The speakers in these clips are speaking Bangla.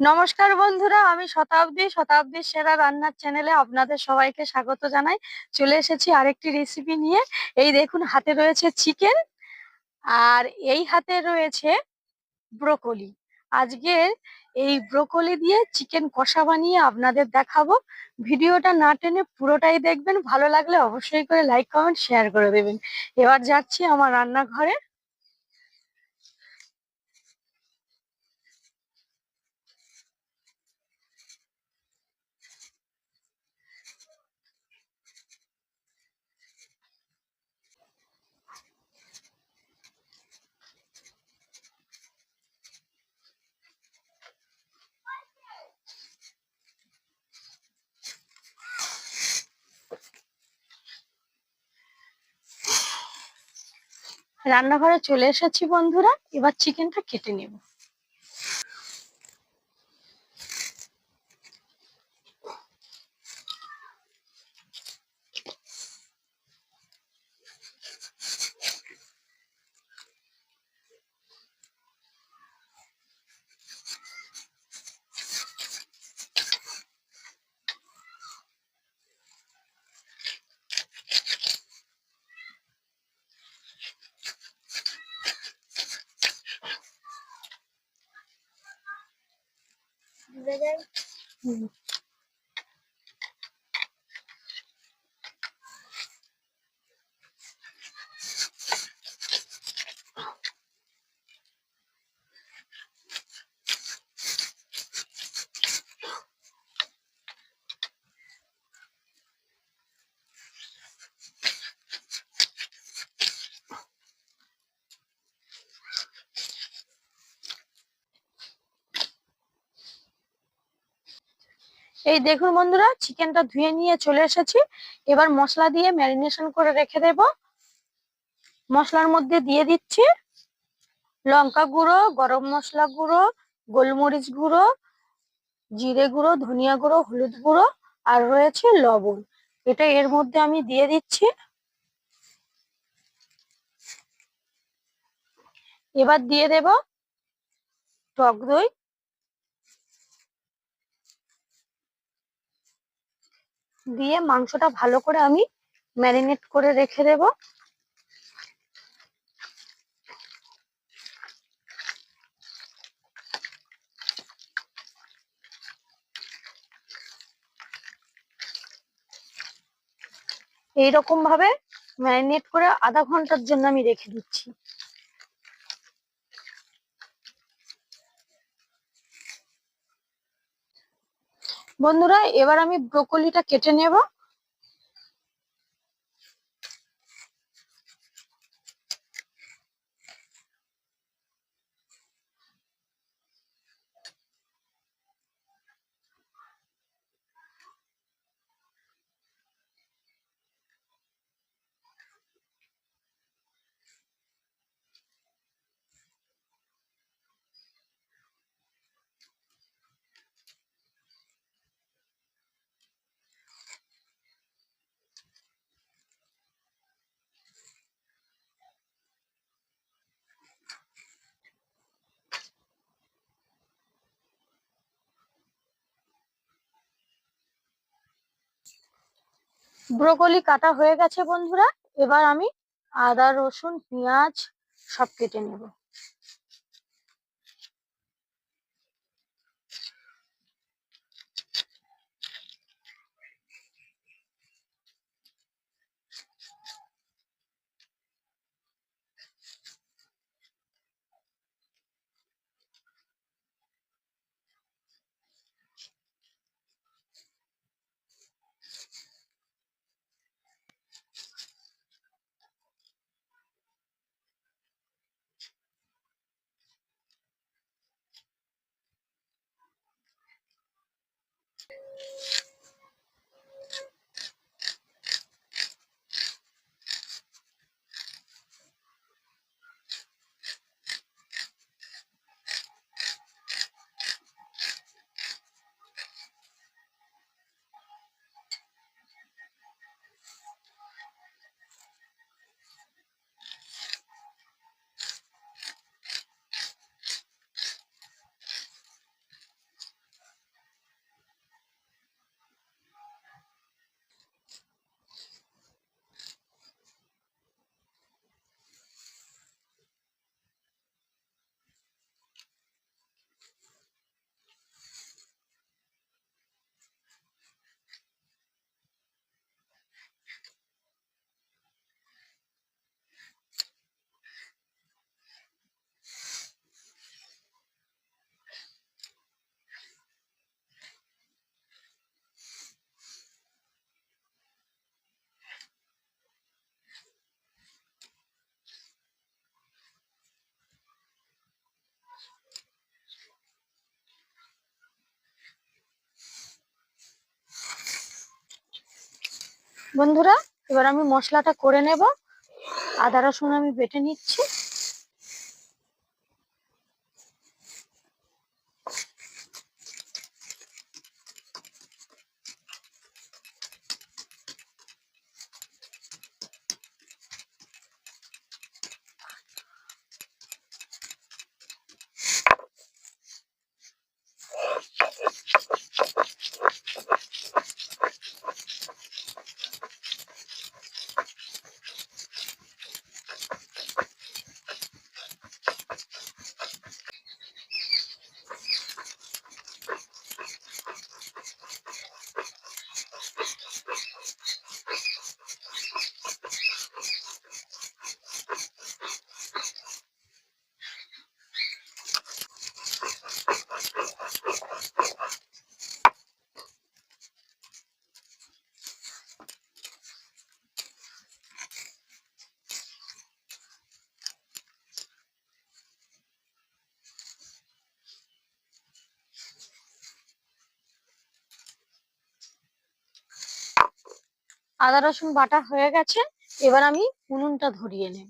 নমস্কার বন্ধুরা, আমি শতাব্দীর সেরা রান্নার চ্যানেলে আপনাদের সবাইকে স্বাগত জানাই। চলে এসেছি আরেকটি রেসিপি নিয়ে। এই দেখুন, হাতে রয়েছে চিকেন, আর এই হাতে রয়েছে ব্রোকলি। আজকে এই ব্রোকলি দিয়ে চিকেন কষা বানিয়ে আপনাদের দেখাবো। ভিডিওটা না টেনে পুরোটাই দেখবেন, ভালো লাগলে অবশ্যই করে লাইক কমেন্ট শেয়ার করে দেবেন। এবার যাচ্ছি আমার রান্নাঘরে। রান্নাঘরে চলে এসেছি বন্ধুরা, এবার চিকেনটা কেটে নেব। হুম। এই দেখুন বন্ধুরা, চিকেনটা ধুয়ে নিয়ে চলে এসেছি। এবার মশলা দিয়ে ম্যারিনেশন করে রেখে দেব। মশলার মধ্যে দিয়ে দিচ্ছি লঙ্কা গুঁড়ো, গরম মশলা গুঁড়ো, গোলমরিচ গুঁড়ো, জিরে গুঁড়ো, ধনিয়া গুঁড়ো, হলুদ গুঁড়ো, আর রয়েছে লবণ। এটা এর মধ্যে আমি দিয়ে দিচ্ছি। এবার দিয়ে দেব টক দই। দিয়ে মাংসটা ভালো করে আমি ম্যারিনেট করে রেখে দেব। এইরকম ভাবে ম্যারিনেট করে আধা ঘন্টার জন্য আমি রেখে দিচ্ছি। বন্ধুরা, এবার আমি ব্রোকলিটা কেটে নেব। ব্রোকলি কাটা হয়ে গেছে বন্ধুরা। এবার আমি আদা, রসুন, পেঁয়াজ সব কেটে নেব। বন্ধুরা, এবার আমি মশলাটা করে নেব। আদা রসুন আমি বেটে নিচ্ছি। আদা রসুন বাটা হয়ে গেছে, এবার আমি উনুনটা ধরিয়ে নেব।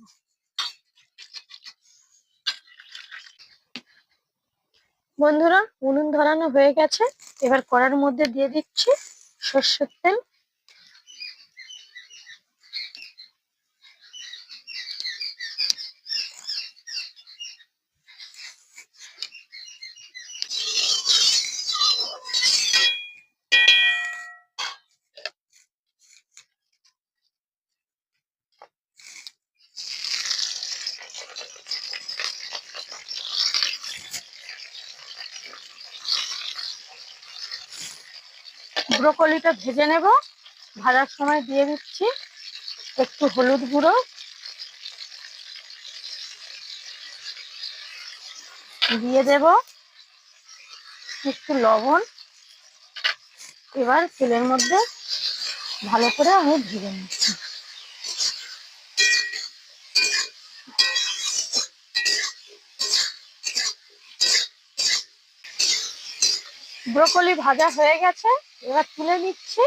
বন্ধুরা, উনুন ধরানো হয়ে গেছে, এবার কড়ার মধ্যে দিয়ে দিচ্ছি সর্ষের তেল। ব্রোকলিটা ভেজে নেব। ভাজার সময় দিয়ে দিচ্ছি একটু হলুদ গুঁড়ো, দিয়ে দেব একটু লবণ। এবার তেলের মধ্যে ভালো করে আমি ভেজে নিচ্ছি। ব্রোকলি ভাজা হয়ে গেছে, এবার তুলে নিচ্ছি।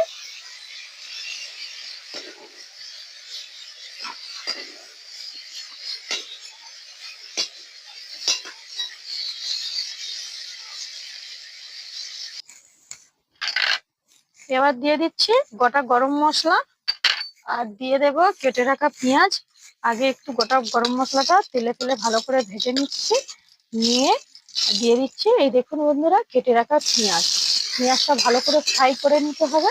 এবার দিয়ে দিচ্ছি গোটা গরম মশলা, আর দিয়ে দেব কেটে রাখা পেঁয়াজ। আগে একটু গোটা গরম মশলাটা তেলে তেলে ভালো করে ভেজে নিচ্ছি, নিয়ে দিয়ে দিচ্ছি এই দেখুন বন্ধুরা কেটে রাখা পেঁয়াজ। পেঁয়াজটা ভালো করে ফ্রাই করে নিতে হবে।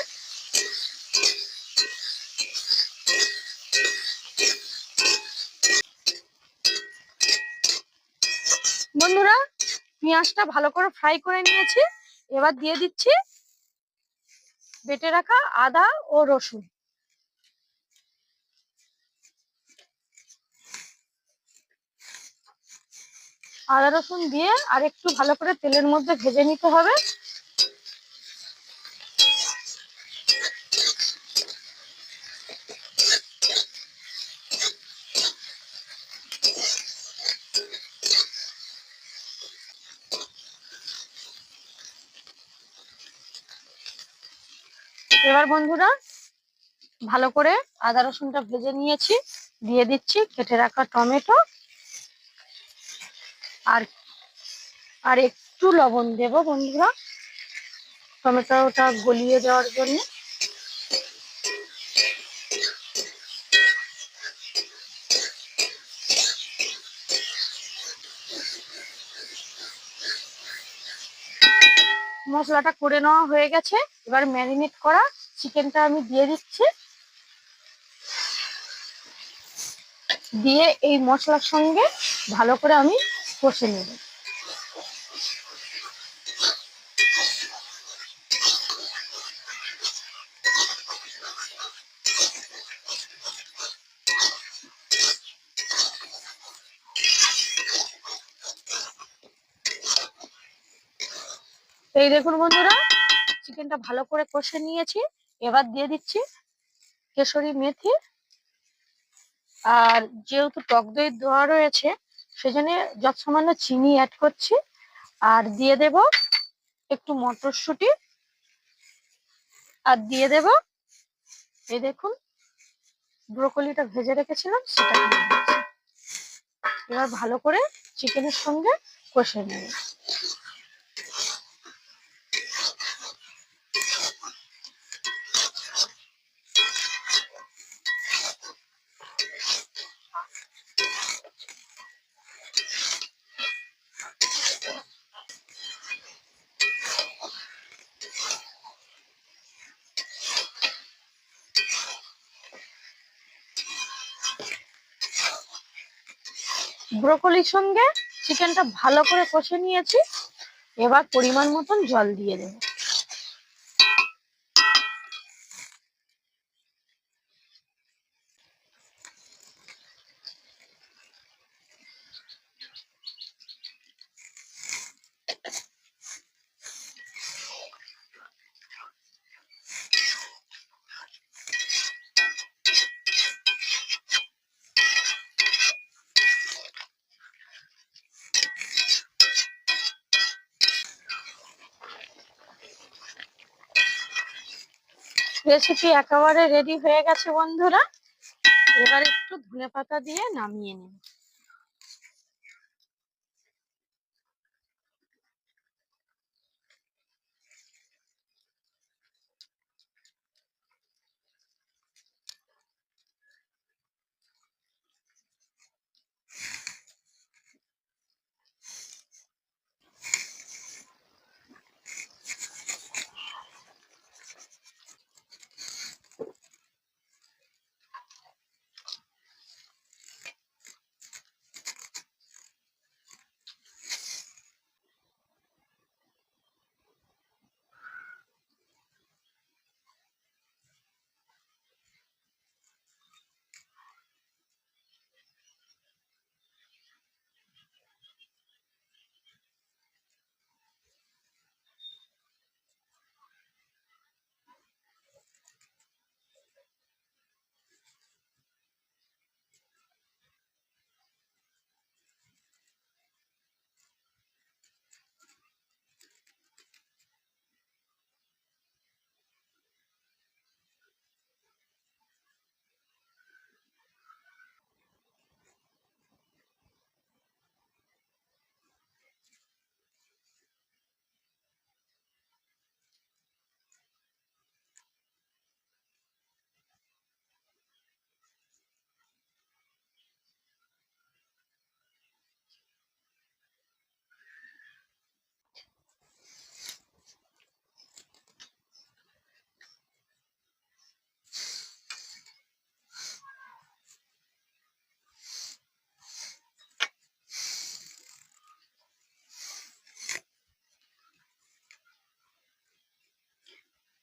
বন্ধুরা, পেঁয়াজটা ভালো করে ফ্রাই করে নিয়েছি, এবার দিয়ে দিচ্ছি বেটে রাখা আদা ও রসুন। আদা রসুন দিয়ে আর একটু ভালো করে তেলের মধ্যে ভেজে নিতে হবে। এবার বন্ধুরা, ভালো করে আদা রসুনটা ভেজে নিয়েছি, দিয়ে দিচ্ছি কেটে রাখা টমেটো, আর আর একটু লবণ দেব বন্ধুরা টমেটোটা গলিয়ে দেওয়ার জন্য। মশলাটা করে নেওয়া হয়ে গেছে, এবার ম্যারিনেট করা চিকেনটা আমি দিয়ে দিচ্ছি, দিয়ে এই মশলার সঙ্গে ভালো করে আমি কষে নেব। এই দেখুন বন্ধুরা, চিকেনটা ভালো করে কষে নিয়েছি, এবার দিয়ে দিচ্ছি কেশরি মেথি। আর যেহেতু টক দই দেওয়া রয়েছে, সেজন্য যত সামান্য চিনি অ্যাড করছি, আর দিয়ে দেব একটু মটরশুঁটি, আর দিয়ে দেব এই দেখুন ব্রোকলিটা ভেজে রেখেছিলাম সেটা দিয়ে দিচ্ছি। এবার ভালো করে চিকেনের সঙ্গে কষে নেব। ব্রোকলির সঙ্গে চিকেনটা ভালো করে কষে নিয়েছি। এবার পরিমাণ মতন জল দিয়ে দেব। রেসিপি একেবারে রেডি হয়ে গেছে বন্ধুরা। এবার একটু ধনেপাতা দিয়ে নামিয়ে নিন।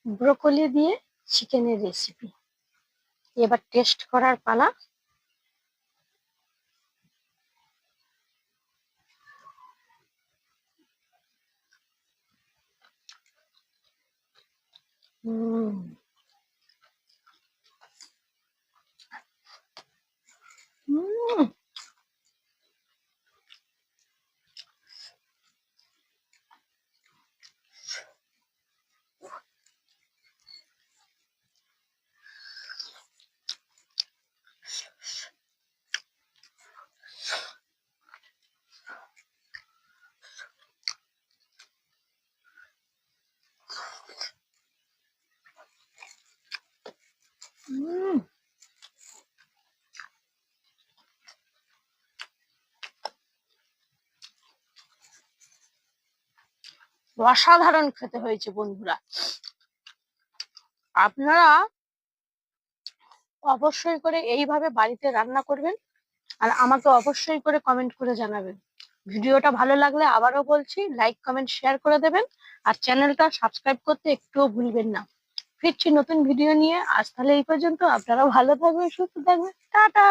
ব্রোকলি দিয়ে চিকেনের রেসিপি এবার টেস্ট করার পালা। হুম, হুম, হুম, অসাধারণ খেতে হয়েছে বন্ধুরা। আপনারা অবশ্যই করে এইভাবে বাড়িতে রান্না করবেন আর আমাকে অবশ্যই করে কমেন্ট করে জানাবেন। ভিডিওটা ভালো লাগলে আবারও বলছি লাইক কমেন্ট শেয়ার করে দেবেন আর চ্যানেলটা সাবস্ক্রাইব করতে একটুও ভুলবেন না। ফিরছি নতুন ভিডিও নিয়ে। আজ তাহলে এই পর্যন্ত। আপনারাও ভালো থাকবেন, সুস্থ থাকবেন। টাটা।